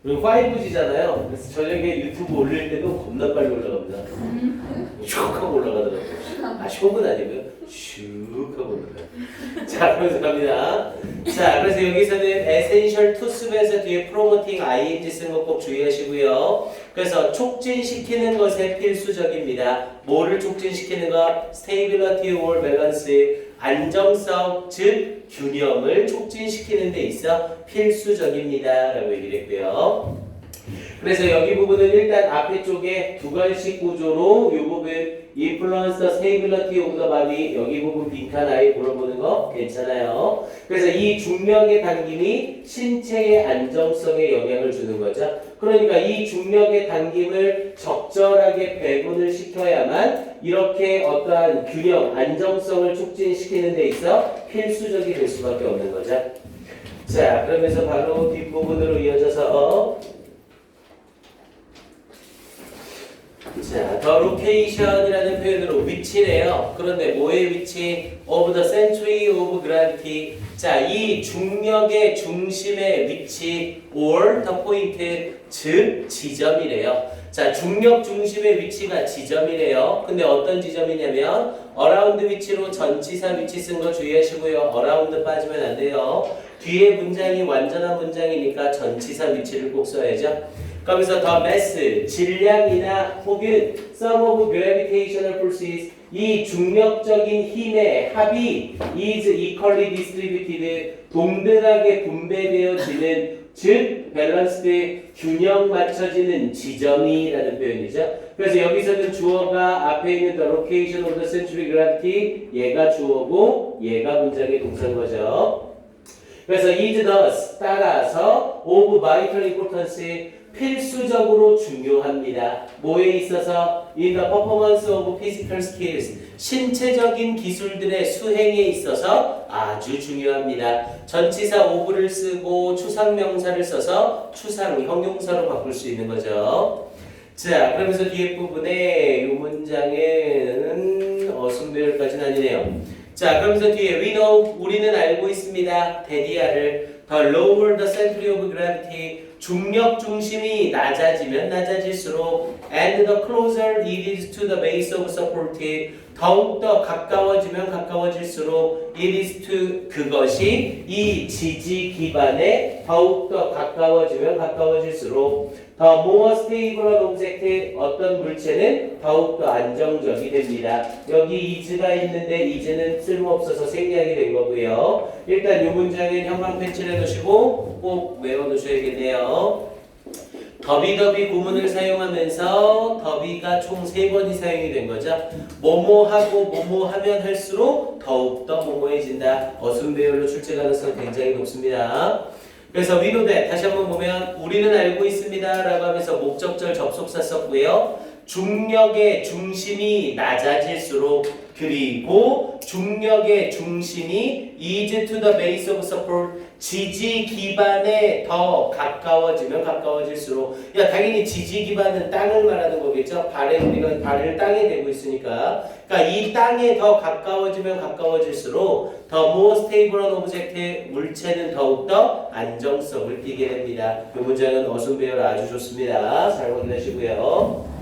그리고 5G잖아요. 그래서 저녁에 유튜브 올릴 때도 겁나 빨리 올라갑니다. 슉 하고 올라가더라고요. 아, 슉은 아니고요. 슉 하고 올라가요. 자, 그래서 갑니다. 자, 그래서 여기서는 essential to 쓰면서 뒤에 promoting ing 쓴 거 꼭 주의하시고요. 그래서 촉진시키는 것에 필수적입니다. 뭐를 촉진시키는 것? stability or balance, 안정성, 즉 균형을 촉진시키는 데 있어 필수적입니다 라고 얘기를 했고요. 그래서 여기 부분은 일단 앞에 쪽에 두 가지씩 구조로 이 부분 influence the stability of the body, 여기 부분 빈칸 아이 물어보는 거 괜찮아요. 그래서 이 중력의 당김이 신체의 안정성에 영향을 주는 거죠. 그러니까 이 중력의 당김을 적절하게 배분을 시켜야만 이렇게 어떠한 균형, 안정성을 촉진시키는 데 있어 필수적이 될 수밖에 없는 거죠. 자, 그러면서 바로 뒷부분으로 이어져서 자, the location이라는 표현으로 위치래요. 그런데 뭐의 위치? of the center of gravity. 자, 이 중력의 중심의 위치 or the point, 즉 지점이래요. 자, 중력 중심의 위치가 지점이래요. 근데 어떤 지점이냐면 around 위치로 전치사 위치 쓴 거 주의하시고요. around 빠지면 안 돼요. 뒤에 문장이 완전한 문장이니까 전치사 위치를 꼭 써야죠. 그러면서 the mass, 질량이나 혹은 some of gravitational forces, 이 중력적인 힘의 합이 is equally distributed, 동등하게 분배되어지는, 즉 balanced, 균형 맞춰지는 지점이라는 표현이죠. 그래서 여기서는 주어가 앞에 있는 the location of the central gravity, 얘가 주어고 얘가 문장의 동사인 거죠. 그래서 is thus, 따라서 of vital importance, 필수적으로 중요합니다. 뭐에 있어서? In the performance of physical skills, 신체적인 기술들의 수행에 있어서 아주 중요합니다. 전치사 of를 쓰고 추상명사를 써서 추상, 형용사로 바꿀 수 있는 거죠. 자, 그러면서 뒤에 부분에 이 문장에는 어순배열까지는 아니네요. 자, 그러면서 뒤에 we know, 우리는 알고 있습니다. 데디아를 the lower the center of gravity, 중력 중심이 낮아지면 낮아질수록 and the closer it is to the base of support, 더욱더 가까워지면 가까워질수록 it is to, 그것이 이 지지 기반에 더욱더 가까워지면 가까워질수록 the more stable an object, 어떤 물체는 더욱더 안정적이 됩니다. 여기 is가 있는데 is는 쓸모없어서 생략이 된 거고요. 일단 이 문장은 형광 펜칠 해놓으시고 꼭 외워놓으셔야겠네요. 더비더비 구문을 사용하면서 더비가 총 3번이 사용이 된 거죠. 뭐뭐하고 뭐뭐하면 할수록 더욱더 뭐뭐해진다. 어순배열로 출제 가능성이 굉장히 높습니다. 그래서 we know that, 다시 한번 보면 우리는 알고 있습니다 라고 하면서 목적절 접속사 썼고요. 중력의 중심이 낮아질수록, 그리고 중력의 중심이 is to the base of support, 지지 기반에 더 가까워지면 가까워질수록, 야, 당연히 지지 기반은 땅을 말하는 거겠죠. 우리가 발을 땅에 대고 있으니까. 그러니까 이 땅에 더 가까워지면 가까워질수록 the more stable an object, 물체는 더욱더 안정성을 띠게 됩니다. 이 문장은 어순배열 아주 좋습니다. 잘 확인하시고요.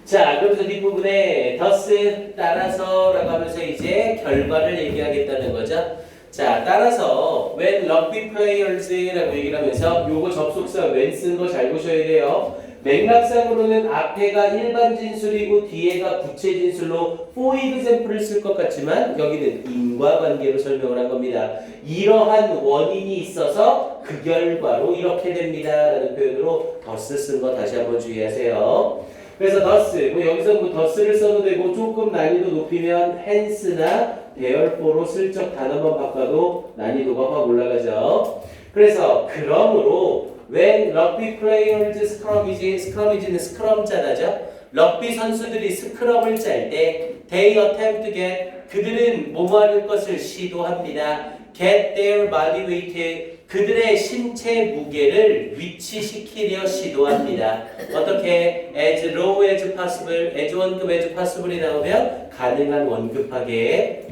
자, 그러면서 뒷부분에 thus, 따라서 라고 하면서 이제 결과를 얘기하겠다는 거죠. 자, 따라서 when rugby players 라고 얘기를 하면서 요거 접속사 when 쓴 거 잘 보셔야 돼요. 맥락상으로는 앞에가 일반 진술이고 뒤에가 부채 진술로 for example을 쓸 것 같지만 여기는 인과관계로 설명을 한 겁니다. 이러한 원인이 있어서 그 결과로 이렇게 됩니다 라는 표현으로 thus 쓴 거 다시 한번 주의하세요. 그래서 thus, 여기서 thus를 써도 되고 조금 난이도 높이면 hence나 thereforo로 슬쩍 단어만 바꿔도 난이도가 확 올라가죠. 그래서 그러므로 when rugby players scrummage는 스크럼 짜다죠. 럭비 선수들이 스크럼을 짤 때 they attempt to get, 그들은 뭐뭐할 것을 시도합니다. get their body weight, 그들의 신체 무게를 위치시키려 시도합니다. 어떻게? as low as possible, as 원급 as possible이 나오면 가능한 원급하게.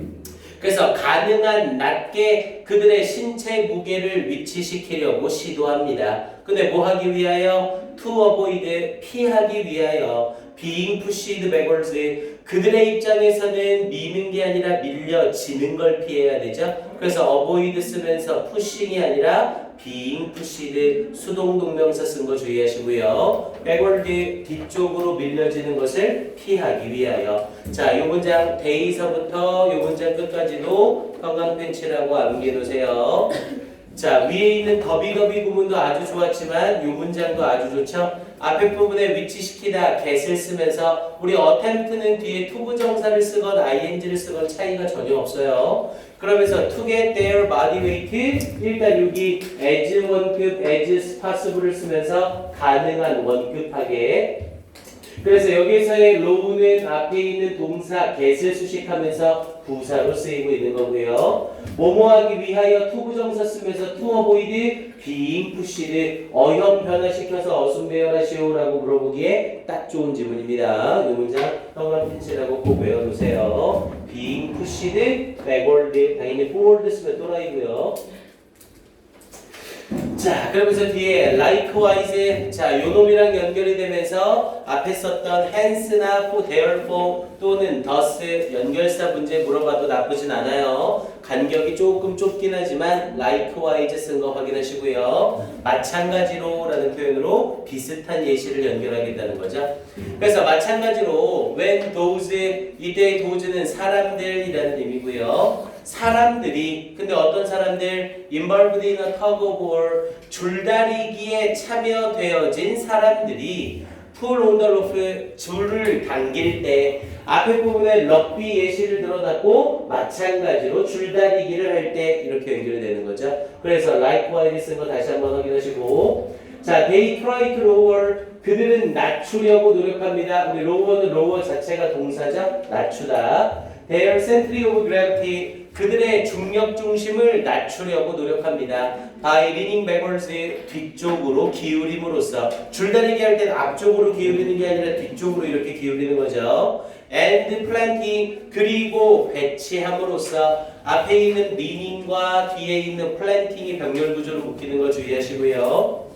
그래서 가능한 낮게 그들의 신체 무게를 위치시키려고 시도합니다. 근데 뭐 하기 위하여? To avoid, 피하기 위하여. Being pushed backwards, 그들의 입장에서는 미는 게 아니라 밀려지는 걸 피해야 되죠. 그래서 avoid 쓰면서 pushing이 아니라 being pushed, 수동동명사 쓴 거 주의하시고요. backward, 뒤쪽으로 밀려지는 것을 피하기 위하여. 자, 이 문장 대의서부터 이 문장 끝까지도 형광펜치라고 암기해놓으세요. 자, 위에 있는 더비더비 구문도 아주 좋았지만 이 문장도 아주 좋죠. 앞에 부분에 위치시키다 get을 쓰면서 우리 attempt는 뒤에 to 부정사를 쓰건 ing를 쓰건 차이가 전혀 없어요. 그러면서 to get their body weight, 일단 여기 as 원급, as possible을 쓰면서 가능한 원급하게. 그래서 여기서의 low는 앞에 있는 동사 get을 수식하면서 부사로 쓰이고 있는 거고요. 뭐뭐하기 위하여 to 부정사 쓰면서 to avoid being pushed, 어형 변화시켜서 어순배열하시오라고 물어보기에 딱 좋은 지문입니다. 이 문장 형광펜치라고 꼭 외워두세요. being pushed, backward, 당연히 forward 쓰면 또라이고요. 자, 그러면서 뒤에 likewise, 자, 요 놈이랑 연결이 되면서 앞에 썼던 hence나 for, therefore 또는 thus 연결사 문제 물어봐도 나쁘진 않아요. 간격이 조금 좁긴 하지만 likewise 쓴 거 확인하시고요. 마찬가지로 라는 표현으로 비슷한 예시를 연결하겠다는 거죠. 그래서 마찬가지로 when those, 이때 those는 사람들이라는 의미고요. 사람들이, 근데 어떤 사람들? involved in a tug of war, 줄다리기에 참여되어진 사람들이 pull on the rope, 줄을 당길 때 앞에 부분에 럭비 예시를 들어놨고 마찬가지로 줄다리기를 할 때 이렇게 연결이 되는 거죠. 그래서 likewise 쓴 거 다시 한번 확인하시고, 자, they try to lower, 그들은 낮추려고 노력합니다. 우리 lower는 lower 자체가 동사죠. 낮추다. their center of gravity, 그들의 중력 중심을 낮추려고 노력합니다. by leaning backwards, 뒤쪽으로 기울임으로써. 줄다리기 할 때는 앞쪽으로 기울이는 게 아니라 뒤쪽으로 이렇게 기울이는 거죠. and planting, 그리고 배치함으로써. 앞에 있는 leaning과 뒤에 있는 planting이 병렬 구조로 묶이는 거 주의하시고요.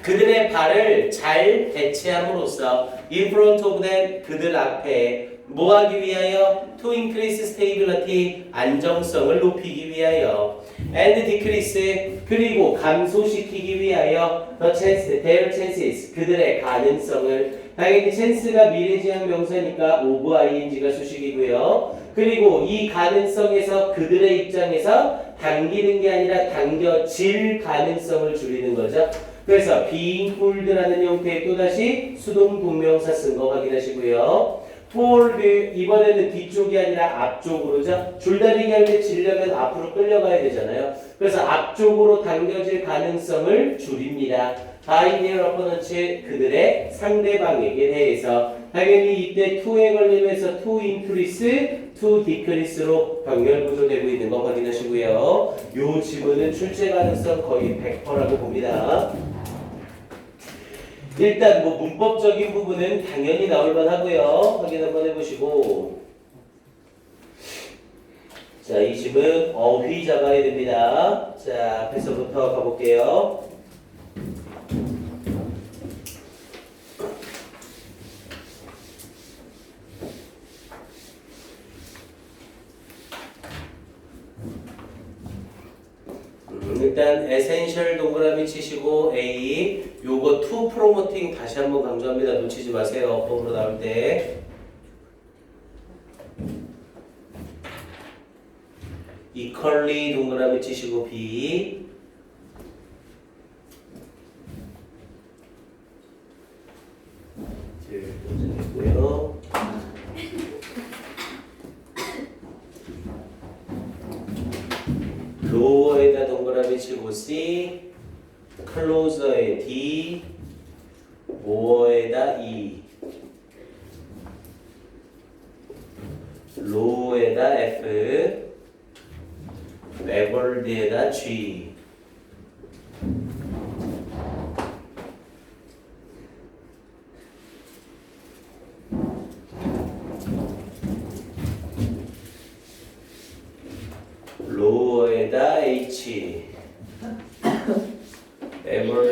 그들의 발을 잘 배치함으로써 in front of them, 그들 앞에 뭐 하기 위하여? to increase stability, 안정성을 높이기 위하여. and decrease, 그리고 감소시키기 위하여 the chance, their chances, 그들의 가능성을. 당연히 chance가 미래지향 명사니까 of ing가 수식이고요. 그리고 이 가능성에서 그들의 입장에서 당기는 게 아니라 당겨질 가능성을 줄이는 거죠. 그래서 being pulled라는 형태의 또다시 수동 동명사 쓴 거 확인하시고요. pulled, 이번에는 뒤쪽이 아니라 앞쪽으로죠. 줄다리기 할 때 지려면 앞으로 끌려가야 되잖아요. 그래서 앞쪽으로 당겨질 가능성을 줄입니다. by their opponents, 그들의 상대방에게 대해서. 당연히 이때 to에 걸리면서 to increase, to decrease로 병렬 구조되고 있는 거 확인하시고요. 요 지문은 출제 가능성 거의 100%라고 봅니다. 일단 뭐 문법적인 부분은 당연히 나올 만하고요. 확인 한번 해보시고, 자, 이 지문 어휘 잡아야 됩니다. 자, 앞에서부터 가볼게요. 일단 에센셜 동그라미 치시고 A, 요거 to promoting 다시 한번 강조합니다. 놓치지 마세요. 어법으로 나올 때. equally 동그라미 치시고 B, 됐고요. 로어에다 동그라미 치고 C, 클로저에 D, 모어에다 E, 로에다 F, 백월드에다 G.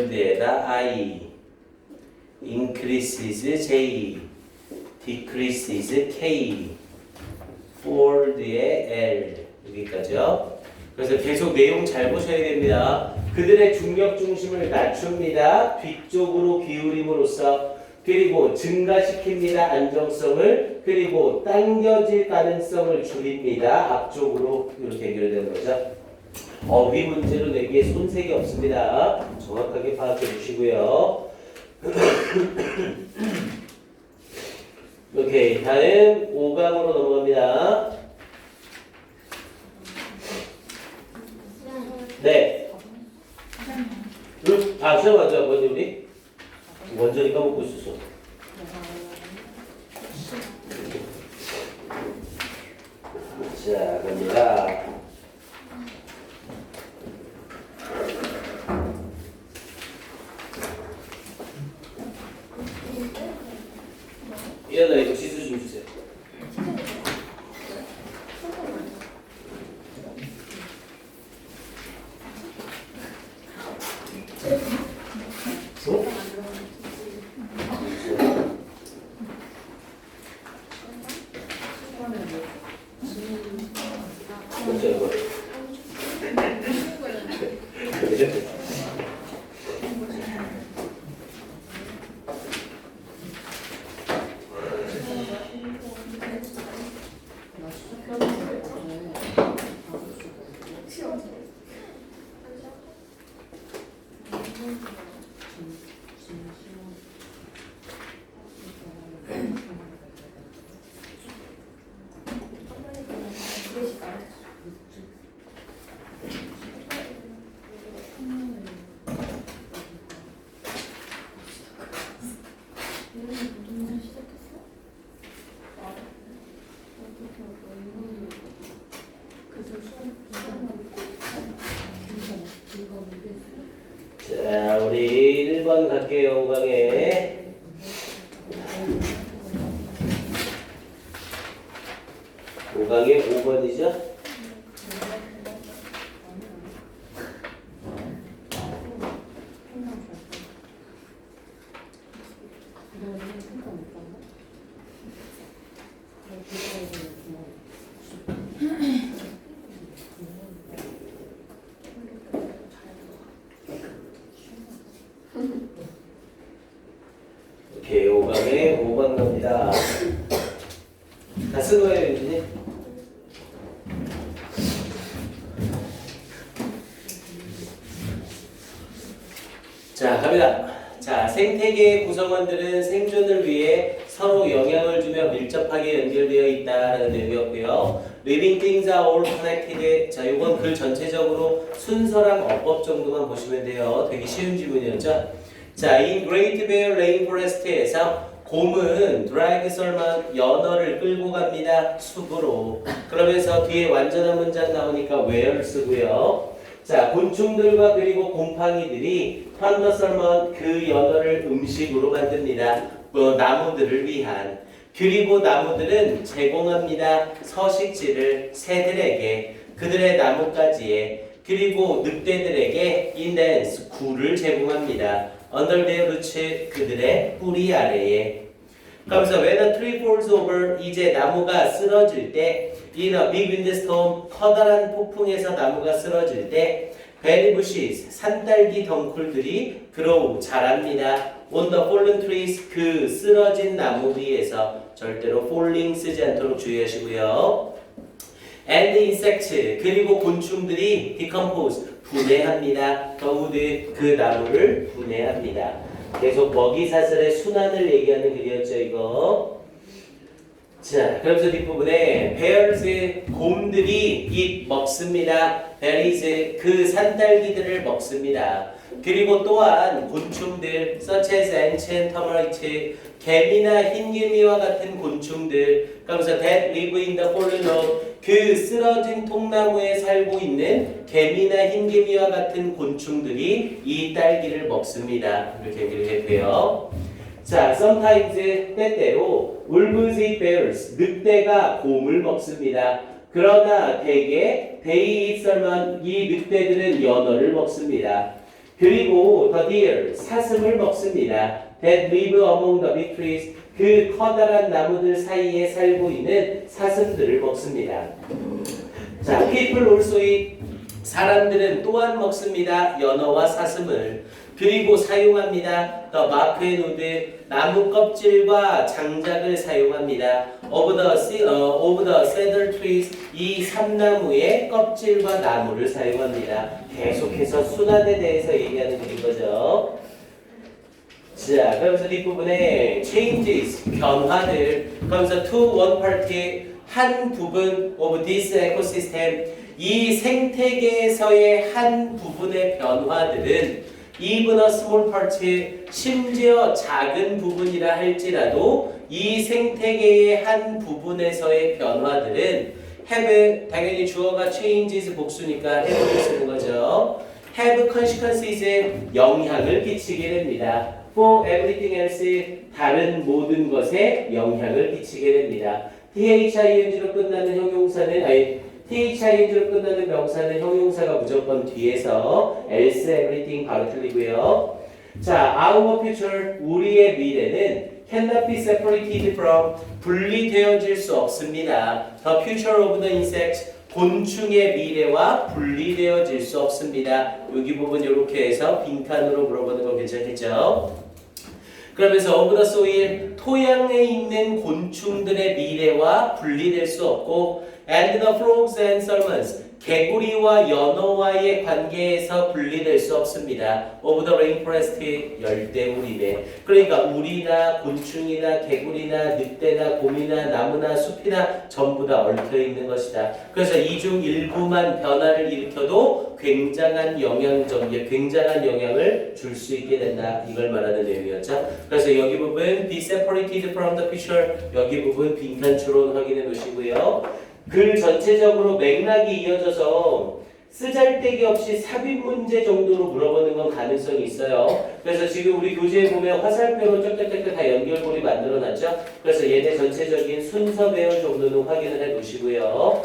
world에다 I, increases J, decreases K, forward의 L 여기까지요. 그래서 계속 내용 잘 보셔야 됩니다. 그들의 중력 중심을 낮춥니다. 뒤쪽으로 기울임으로써 그리고 증가시킵니다. 안정성을 그리고 당겨질 가능성을 줄입니다. 앞쪽으로 이렇게 연결되는 거죠. 위 문제로 내기에 손색이 없습니다. 정확하게 파악해 주시고요. 오케이, 다음 5강으로 넘어갑니다. 네. 시험 먼저 우리 원전이 까먹고 있었어. 자, 갑니다. 이현아 이거 지수 좀 주세요. 자, 우리 1번 갈게요. 5강에 5번이죠? 오케이, 5강에 5번 갑니다. 다 쓴 거예요, 윤진이? 자, 갑니다. 자, 생태계의 구성원들은 생존을 위해 서로 영향을 주며 밀접하게 연결되어 있다라는 내용이었고요. Living things are all connected. 자, 이건 글 전체적으로 순서랑 어법 정도만 보시면 돼요. 되게 쉬운 지문이었죠? 자, in Great Bear Rainforest에서 곰은 드라이브 썰만 연어를 끌고 갑니다. 숲으로. 그러면서 뒤에 완전한 문장 나오니까 where 쓰고요. 자, 곤충들과 그리고 곰팡이들이 판더 썰먼 그 연어를 음식으로 만듭니다. 나무들을 위한. 그리고 나무들은 제공합니다. 서식지를 새들에게, 그들의 나뭇가지에, 그리고 늑대들에게 인덴스 굴을 제공합니다. Under their roots 그들의 뿌리 아래에. 그러면서 when a tree falls over 이제 나무가 쓰러질 때 in a big windstorm 커다란 폭풍에서 나무가 쓰러질 때 berry bushes 산딸기 덩쿨들이 grow 자랍니다. On the fallen trees 그 쓰러진 나무 위에서 절대로 falling 쓰지 않도록 주의하시고요. And insects 그리고 곤충들이 decompose 분해합니다. 더우드 그 나무를 분해합니다. 계속 먹이사슬의 순환을 얘기하는 글이었죠 이거. 자, 그러면서 뒷부분에 bears 곰들이 eat 먹습니다. berries 그 산딸기들을 먹습니다. 그리고 또한 곤충들 such as ants and termites 개미나 흰개미와 같은 곤충들 그러면서 that live in the fallen log 그 쓰러진 통나무에 살고 있는 개미나 흰개미와 같은 곤충들이 이 딸기를 먹습니다. 이렇게 얘기를 했고요. 자, sometimes 때때로 wolves eat bears 늑대가 곰을 먹습니다. 그러나 대개 they eat salmon 이 늑대들은 연어를 먹습니다. 그리고 the deer, 사슴을 먹습니다. that live among the big trees, 그 커다란 나무들 사이에 살고 있는 사슴들을 먹습니다. 자, people also eat, 사람들은 또한 먹습니다. 연어와 사슴을. 그리고 사용합니다. the bark and wood, 나무 껍질과 장작을 사용합니다. of the cedar trees, 이 삼나무의 껍질과 나무를 사용합니다. 계속해서 순환에 대해서 얘기하는 글인 거죠. 자, 그러면서 뒷부분에 changes, 변화들, 그러면서 to one part, 한 부분 of this ecosystem, 이 생태계에서의 한 부분의 변화들은 even a small part, 심지어 작은 부분이라 할지라도 이 생태계의 한 부분에서의 변화들은 have, 당연히 주어가 changes 복수니까 have를 쓰는 거죠. have consequences, 영향을 끼치게 됩니다. for everything else, 다른 모든 것에 영향을 끼치게 됩니다. thing로 끝나는 형용사는 thing로 끝나는 명사는 형용사가 무조건 뒤에서 else, everything 바로 틀리고요. 자, our future, 우리의 미래는 cannot be separated from, 분리되어질 수 없습니다. The future of the insect, 곤충의 미래와 분리되어질 수 없습니다. 여기 부분 이렇게 해서 빈칸으로 물어보는 거 괜찮겠죠? 그러면서 of the soil, 토양에 있는 곤충들의 미래와 분리될 수 없고 and the frogs and salmons, 개구리와 연어와의 관계에서 분리될 수 없습니다. of the rainforest, 열대우림에. 그러니까 우리나 곤충이나 개구리나 늑대나 곰이나 나무나 숲이나 전부 다 얽혀 있는 것이다. 그래서 이 중 일부만 변화를 일으켜도 굉장한 영향을 줄 수 있게 된다. 이걸 말하는 내용이었죠. 그래서 여기 부분 be separated from the future, 여기 부분 빈칸 추론 확인해 놓으시고요. 글 전체적으로 맥락이 이어져서 쓰잘데기 없이 삽입 문제 정도로 물어보는 건 가능성이 있어요. 그래서 지금 우리 교재에 보면 화살표로 쩍쩍쩍쩍 다 연결고리 만들어놨죠. 그래서 얘네 전체적인 순서 배열 정도는 확인을 해 놓으시고요.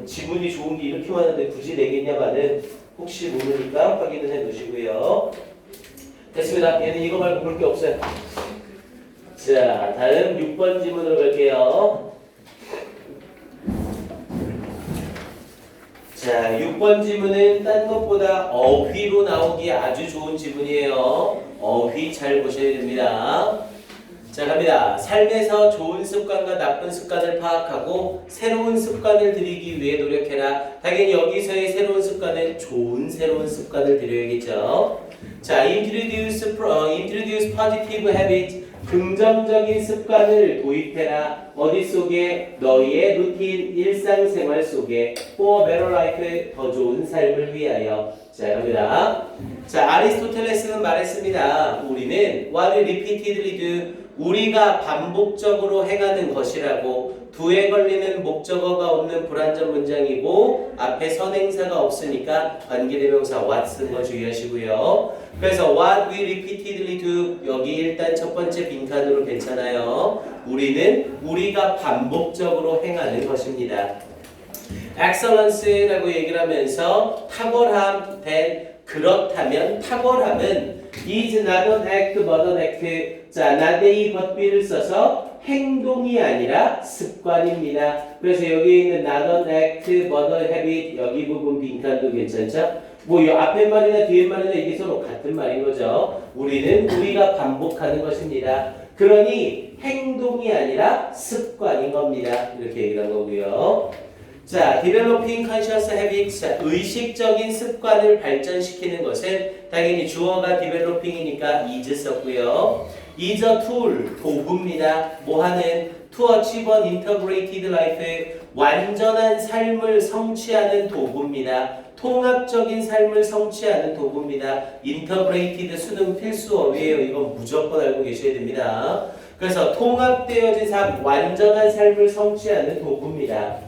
지문이 좋은 게 이렇게 많은데 굳이 내겠냐마는 혹시 모르니까 확인을 해 놓으시고요. 됐습니다. 얘는 이거 말고 볼 게 없어요. 자, 다음 6번 지문으로 갈게요. 자, 6번 지문은 딴 것보다 어휘로 나오기 아주 좋은 지문이에요. 어휘 잘 보셔야 됩니다. 자, 갑니다. 삶에서 좋은 습관과 나쁜 습관을 파악하고 새로운 습관을 들이기 위해 노력해라. 당연히 여기서의 새로운 습관은 좋은 새로운 습관을 들여야겠죠. 자, introduce positive habit. 긍정적인 습관을 도입해라. 어디 속에? 너희의 루틴, 일상생활 속에. For better life, 더 좋은 삶을 위하여. 자, 갑니다. 자, 아리스토텔레스는 말했습니다. 우리는 what we repeatedly do, 우리가 반복적으로 행하는 것이라고. do에 걸리는 목적어가 없는 불완전 문장이고 앞에 선행사가 없으니까 관계대명사 what 쓴 거 주의하시고요. 그래서 what we repeatedly do, 여기 일단 첫 번째 빈칸으로 괜찮아요. 우리는 우리가 반복적으로 행하는 것입니다. excellence라고 얘기를 하면서 탁월함, 그렇다면 탁월함은 is not an act but an act. 자, not a but be를 써서 행동이 아니라 습관입니다. 그래서 여기 있는 not an act but a habit, 여기 부분 빈칸도 괜찮죠? 뭐 이 앞에 말이나 뒤에 말이나 이게 서로 같은 말인 거죠. 우리는 우리가 반복하는 것입니다. 그러니 행동이 아니라 습관인 겁니다. 이렇게 얘기를 한 거고요. 자, developing conscious habits, 자, 의식적인 습관을 발전시키는 것은 당연히 주어가 developing이니까 is 썼고요. is a tool, 도구입니다. 뭐 하는? to achieve an integrated life, 완전한 삶을 성취하는 도구입니다. 통합적인 삶을 성취하는 도구입니다. integrated 수능 필수어휘예요. 이건 무조건 알고 계셔야 됩니다. 그래서 통합되어진 삶, 완전한 삶을 성취하는 도구입니다.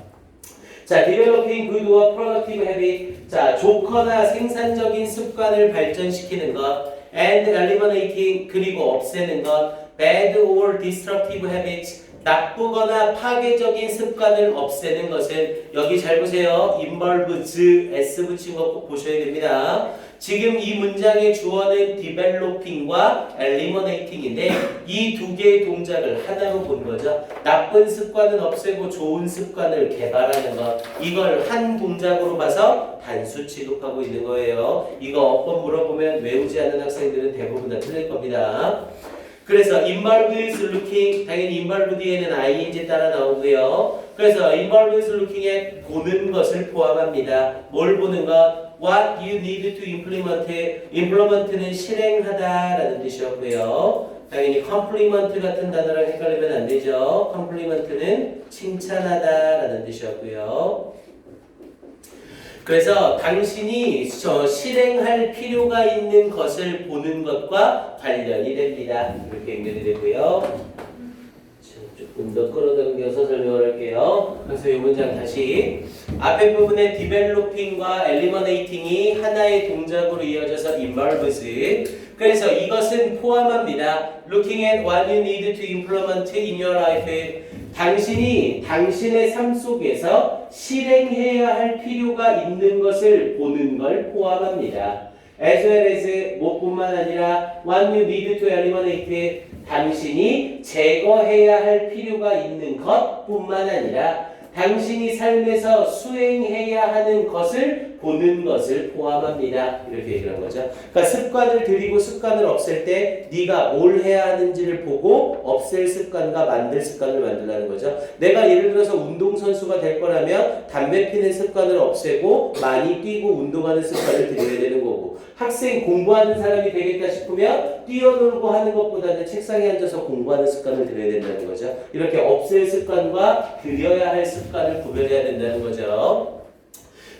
자, developing good or productive habit. 자, 좋거나 생산적인 습관을 발전시키는 것. and eliminating, 그리고 없애는 것. bad or destructive habits. 나쁘거나 파괴적인 습관을 없애는 것은 여기 잘 보세요. involves s 붙인 거 꼭 보셔야 됩니다. 지금 이 문장의 주어는 developing과 eliminating인데 이 두 개의 동작을 하나로 본 거죠. 나쁜 습관은 없애고 좋은 습관을 개발하는 것. 이걸 한 동작으로 봐서 단수 취급하고 있는 거예요. 이거 어법 물어보면 외우지 않는 학생들은 대부분 다 틀릴 겁니다. 그래서 involved is looking, 당연히 involved 뒤에는 ing 따라 나오고요. 그래서 involved is looking에 보는 것을 포함합니다. 뭘 보는 것? What you need to implement. implement는 실행하다라는 뜻이었고요. 당연히 compliment 같은 단어랑 헷갈리면 안 되죠. compliment는 칭찬하다라는 뜻이었고요. 그래서 당신이 실행할 필요가 있는 것을 보는 것과 관련이 됩니다. 이렇게 연결이 되고요. 조금 더 끌어당겨서 설명을 할게요. 그래서 이 문장 다시 앞에 부분에 developing과 eliminating이 하나의 동작으로 이어져서 involves. 그래서 이것은 포함합니다. Looking at what you need to implement in your life. 당신이 당신의 삶 속에서 실행해야 할 필요가 있는 것을 보는 걸 포함합니다. As well as 뭐뿐만 아니라 what you need to eliminate. 당신이 제거해야 할 필요가 있는 것뿐만 아니라 당신이 삶에서 수행해야 하는 것을 보는 것을 포함합니다. 이렇게 얘기를 한 거죠. 그러니까 습관을 들이고 습관을 없앨 때 네가 뭘 해야 하는지를 보고 없앨 습관과 만들 습관을 만들라는 거죠. 내가 예를 들어서 운동선수가 될 거라면 담배 피는 습관을 없애고 많이 뛰고 운동하는 습관을 들여야 되는 거고, 학생 공부하는 사람이 되겠다 싶으면 뛰어놀고 하는 것보다는 책상에 앉아서 공부하는 습관을 들여야 된다는 거죠. 이렇게 없앨 습관과 들여야 할 습관을 구별해야 된다는 거죠.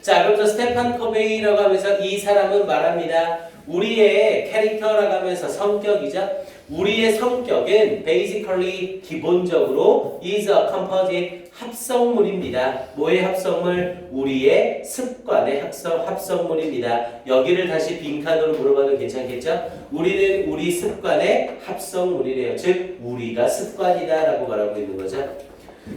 자, 그럼 스테판 커베이라고 하면서 이 사람은 말합니다. 우리의 캐릭터라고 하면서 성격이죠. 우리의 성격은 basically 기본적으로 is a composite 합성물입니다. 뭐의 합성물? 우리의 습관의 합성물입니다. 여기를 다시 빈칸으로 물어봐도 괜찮겠죠? 우리는 우리 습관의 합성물이래요. 즉 우리가 습관이다 라고 말하고 있는 거죠.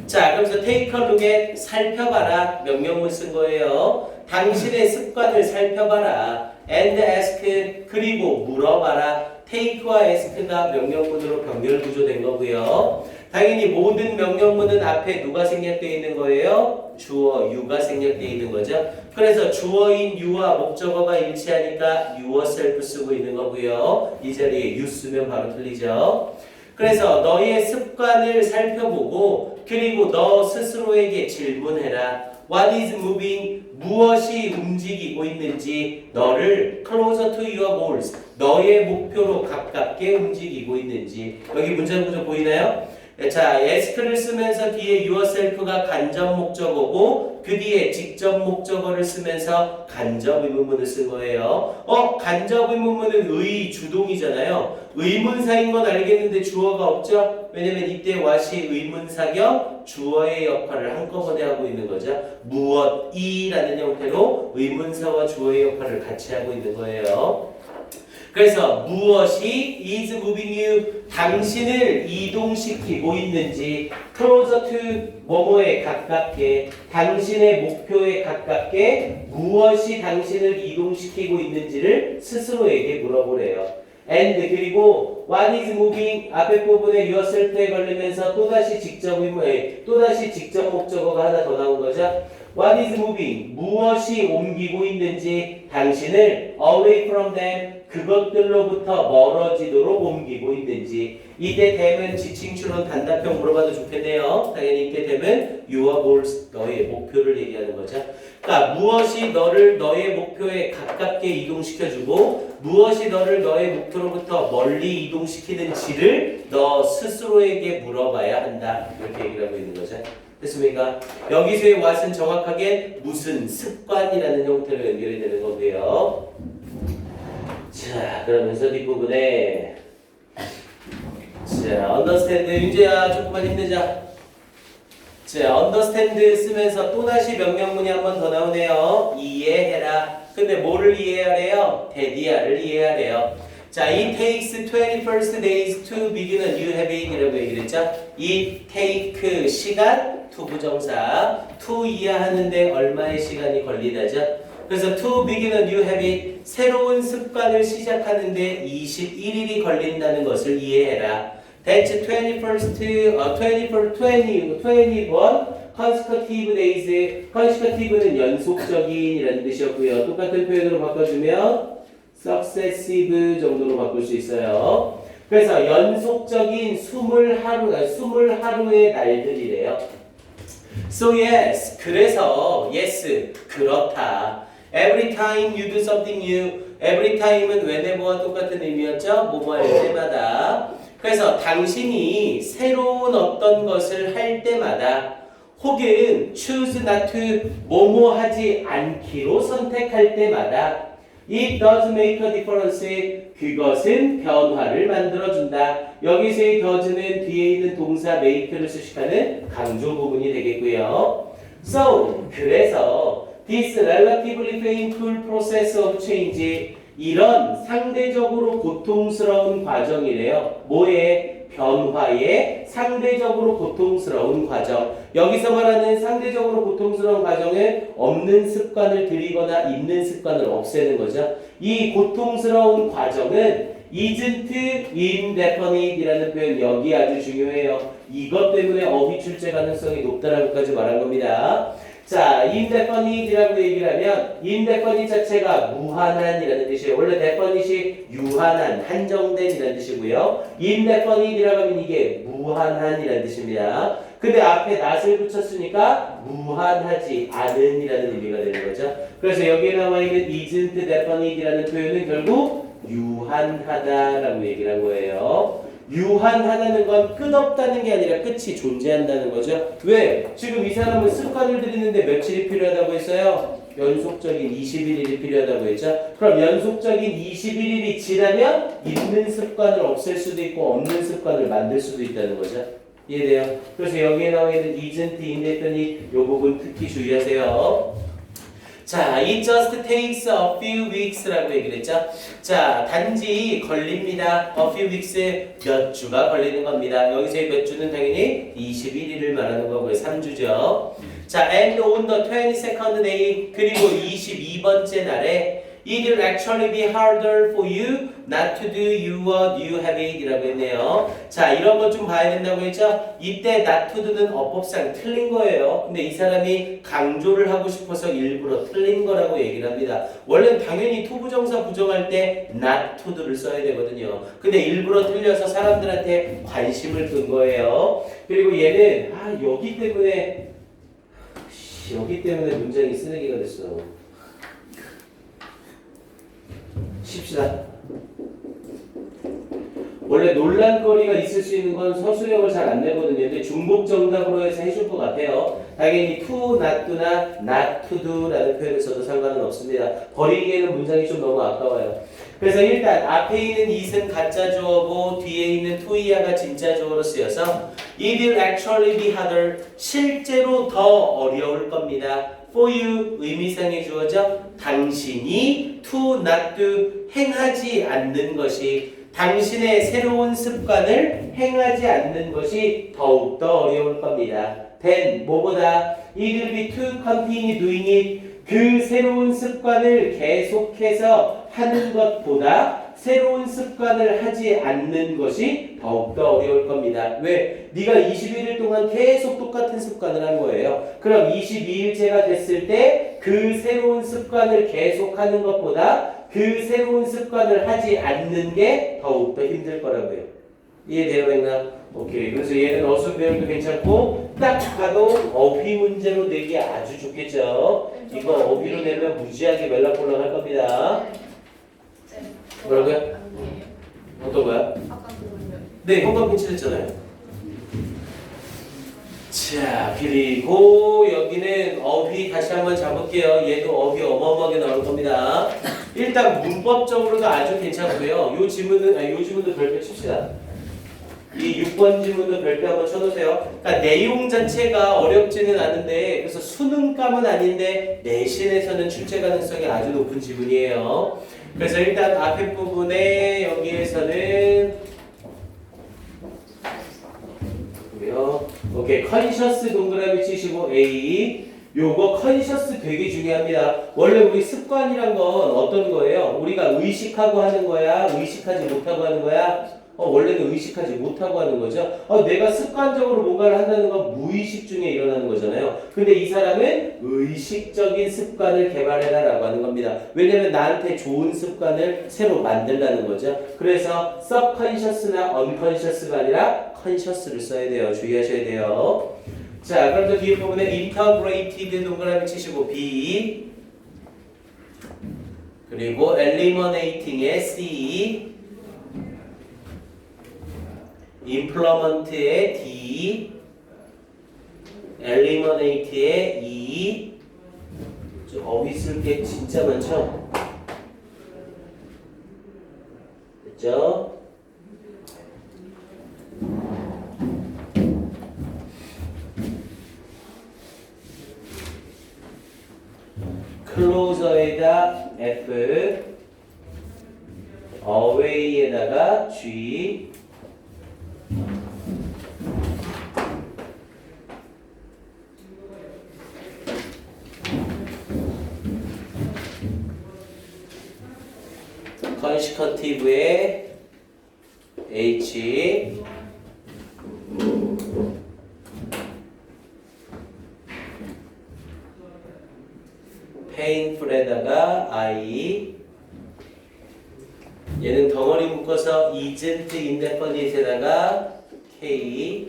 자, 그래서 take a look at 살펴봐라 명령문 쓴 거예요. 당신의 습관을 살펴봐라. and ask 그리고 물어봐라. take와 ask가 명령문으로 병렬 구조된 거고요. 당연히 모든 명령문은 앞에 누가 생략되어 있는 거예요? 주어 you가 생략되어 있는 거죠. 그래서 주어인 you와 목적어가 일치하니까 yourself 쓰고 있는 거고요. 이 자리에 you 쓰면 바로 틀리죠. 그래서 너의 습관을 살펴보고 그리고 너 스스로에게 질문해라. What is moving? 무엇이 움직이고 있는지 너를 closer to your goals. 너의 목표로 가깝게 움직이고 있는지. 여기 문장 구조 보이나요? 자, ask를 쓰면서 뒤에 yourself가 간접 목적어고 그 뒤에 직접 목적어를 쓰면서 간접 의문문을 쓴 거예요. 간접 의문문은 의 주동이잖아요. 의문사인 건 알겠는데 주어가 없죠? 왜냐면 이때 what이 의문사 겸 주어의 역할을 한꺼번에 하고 있는 거죠. 무엇이라는 형태로 의문사와 주어의 역할을 같이 하고 있는 거예요. 그래서 무엇이 is moving you 당신을 이동시키고 있는지 closer to 뭐뭐에 가깝게 당신의 목표에 가깝게 무엇이 당신을 이동시키고 있는지를 스스로에게 물어보래요. and 그리고 what is moving 앞에 부분에 yourself에 걸리면서 또다시 직접 목적어가 하나 더 나온 거죠. What is moving? 무엇이 옮기고 있는지 당신을 away from them 그것들로부터 멀어지도록 옮기고 있는지. 이때 them은 지칭 추론 단답형 물어봐도 좋겠네요. 당연히 이때 them은 your goals 너의 목표를 얘기하는 거죠. 그러니까 무엇이 너를 너의 목표에 가깝게 이동시켜주고 무엇이 너를 너의 목표로부터 멀리 이동시키는지를 너 스스로에게 물어봐야 한다. 이렇게 얘기를 하고 있는 거죠. 됐습니까? 여기서의 what은 정확하게 무슨 습관이라는 형태로 연결이 되는 거고요. 자, 그러면서 뒷부분에 자, understand 윤재야 조금만 힘내자. 자, understand 쓰면서 또다시 명령문이 한 번 더 나오네요. 이해해라. 근데 뭐를 이해하래요? 데디아를 이해하래요. 자, it takes 21st days to begin a new habit 이라고 얘기를 했죠. it take 시간, to 부정사, to 이해하는데 얼마의 시간이 걸리다죠? 그래서 to begin a new habit, 새로운 습관을 시작하는데 21일이 걸린다는 것을 이해해라. That's 21 consecutive days. consecutive는 연속적인이라는 뜻이었고요. 똑같은 표현으로 바꿔주면 successive 정도로 바꿀 수 있어요. 그래서 연속적인 20하루의 날들이래요. So yes, 그래서 yes, 그렇다. Every time you do something new, every time은 whenever와 똑같은 의미였죠? 뭐뭐 할 때마다. 그래서 당신이 새로운 어떤 것을 할 때마다 혹은 choose not to 뭐뭐 하지 않기로 선택할 때마다 it does make a difference. 그것은 변화를 만들어준다. 여기서의 does는 뒤에 있는 동사 make를 수식하는 강조 부분이 되겠고요. So, 그래서 this relatively painful process of change, 이런 상대적으로 고통스러운 과정이래요. 뭐의? 변화의 상대적으로 고통스러운 과정. 여기서 말하는 상대적으로 고통스러운 과정은 없는 습관을 들이거나 있는 습관을 없애는 거죠. 이 고통스러운 과정은 isn't indefinite이라는 표현, 여기 아주 중요해요. 이것 때문에 어휘 출제 가능성이 높다라고까지 말한 겁니다. 자, indefinite이라고 얘기를 하면 indefinite 자체가 무한한이라는 뜻이에요. 원래 definite이 유한한, 한정된이라는 뜻이고요. indefinite이라고 하면 이게 무한한이라는 뜻입니다. 근데 앞에 not을 붙였으니까 무한하지 않은이라는 의미가 되는 거죠. 그래서 여기에 나와 있는 isn't definite이라는 표현은 결국 유한하다라고 얘기를 한 거예요. 유한하다는 건 끝없다는 게 아니라 끝이 존재한다는 거죠. 왜? 지금 이 사람은 습관을 들이는데 며칠이 필요하다고 했어요? 연속적인 21일이 필요하다고 했죠. 그럼 연속적인 21일이 지나면 있는 습관을 없앨 수도 있고 없는 습관을 만들 수도 있다는 거죠. 이해돼요? 그래서 여기에 나와 있는 isn't indefinite 이 부분 특히 주의하세요. 자, it just takes a few weeks라고 얘기를 했죠. 자, 단지 걸립니다. a few weeks, 몇 주가 걸리는 겁니다. 여기서의 몇 주는 당연히 21일을 말하는 거고요. 3주죠. 자, and on the 22nd day, 그리고 22번째 날에 it will actually be harder for you not to do your new habit이라고 했네요. 자, 이런 것 좀 봐야 된다고 했죠? 이때 not to do는 어법상 틀린 거예요. 근데 이 사람이 강조를 하고 싶어서 일부러 틀린 거라고 얘기를 합니다. 원래는 당연히 to 부정사 부정할 때 not to do를 써야 되거든요. 근데 일부러 틀려서 사람들한테 관심을 끈 거예요. 그리고 얘는 여기 때문에 문장이 쓰레기가 됐어. 쉽시다. 원래 논란거리가 있을 수 있는 건 서술형을 잘 안 내거든요. 근데 중복 정답으로 해서 해줄 것 같아요. 당연히 to not do나 not to do라는 표현을 써도 상관은 없습니다. 버리기에는 문장이 좀 너무 아까워요. 그래서 일단 앞에 있는 it은 가짜 주어고 뒤에 있는 to야가 진짜 주어로 쓰여서 it will actually be harder, 실제로 더 어려울 겁니다. for you 의미상의 주어죠. 당신이 to not do 행하지 않는 것이, 당신의 새로운 습관을 행하지 않는 것이 더욱더 어려울 겁니다. then 뭐보다 it will be to continue doing it, 그 새로운 습관을 계속해서 하는 것보다 새로운 습관을 하지 않는 것이 더욱더 어려울 겁니다. 왜? 네가 21일 동안 계속 똑같은 습관을 한 거예요. 그럼 22일째가 됐을 때 그 새로운 습관을 계속하는 것보다 그 새로운 습관을 하지 않는 게 더욱더 힘들 거라고요. 이해돼요, 맥락? 오케이. 그래서 얘는 어순 배열도 괜찮고 딱 봐도 어휘 문제로 내기 아주 좋겠죠. 이거 어휘로 내면 무지하게 mel락볼락 할 겁니다. 뭐라고요? 어떤 거야? 네, 형광 펜칠했잖아요. 자, 그리고 여기는 어휘 다시 한번 잡을게요. 얘도 어휘 어마어마하게 나올 겁니다. 일단 문법적으로도 아주 괜찮고요. 요 지문도 별표 칩시다. 이 6번 지문도 별표 한번 쳐놓으세요. 그러니까 내용 자체가 어렵지는 않은데, 그래서 수능감은 아닌데 내신에서는 출제 가능성이 아주 높은 지문이에요. 그래서 일단 앞에 부분에 여기에서는 오케이, 컨셔스 동그라미 치시고 A, 요거 컨셔스 되게 중요합니다. 원래 우리 습관이란 건 어떤 거예요? 우리가 의식하고 하는 거야? 의식하지 못하고 하는 거야? 원래는 의식하지 못하고 하는 거죠. 내가 습관적으로 뭔가를 한다는 건 무의식 중에 일어나는 거잖아요. 근데 이 사람은 의식적인 습관을 개발해라라고 하는 겁니다. 왜냐면 나한테 좋은 습관을 새로 만들라는 거죠. 그래서 subconscious나 unconscious가 아니라 conscious를 써야 돼요. 주의하셔야 돼요. 자, 그럼 또 뒤에 부분에 integrated 동그라미 치시고 B, 그리고 eliminating의 C, implement의 D, eliminate의 E. 어휘 쓸 게 진짜 많죠? 됐죠? closer에다 F, away에다가 G, consecutive H, painful에다가 I, 얘는 덩어리 묶어서 isn't indefinite에다가 K,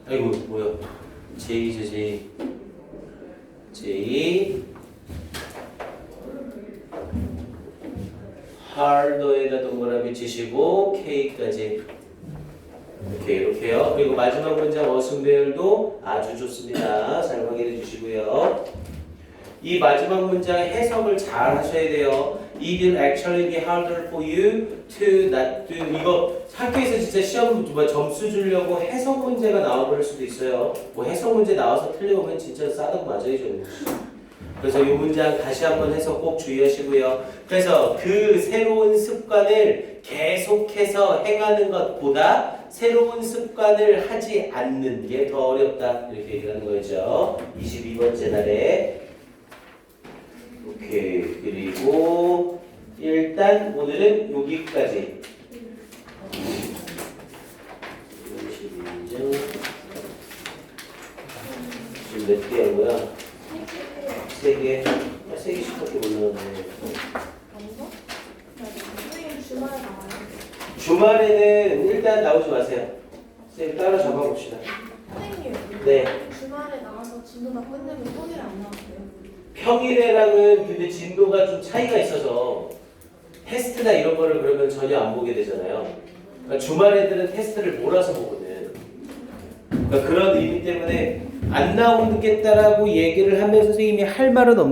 아이고 뭐야 J죠 J, J, harder에다 동그라미 치시고 K까지 이렇게요. 그리고 마지막 문장 어순 배열도 아주 좋습니다. 잘 확인해 주시고요. 이 마지막 문장의 해석을 잘 하셔야 돼요. It will actually be harder for you to not do. 이거 학교에서 진짜 시험 점수 주려고 해석 문제가 나와버릴 수도 있어요. 뭐 해석 문제 나와서 틀려오면 진짜 싸다고 맞아요, 저는. 그래서 이 문장 다시 한번 해석 꼭 주의하시고요. 그래서 그 새로운 습관을 계속해서 행하는 것보다 새로운 습관을 하지 않는 게 더 어렵다. 이렇게 얘기하는 거죠. 22번째 날에. 오케이. 그리고 일단 오늘은 여기까지. 22점. 지금 몇 개 한 거야? 3개. 3개씩밖에 못 나왔네. 선생님 주말에 나와요? 주말에는 일단 나오지 마세요. 쌤 따라 잡아봅시다. 선생님 네. 주말에 나와서 진도 다 끝내면 평일에 안 나왔어요? 평일에랑은 근데 진도가 좀 차이가 있어서 테스트나 이런 거를 그러면 전혀 안 보게 되잖아요. 그러니까 주말 애들은 테스트를 몰아서 보거든. 그러니까 그런 의미 때문에 안 나오겠다라고 얘기를 하면 선생님이 할 말은 없는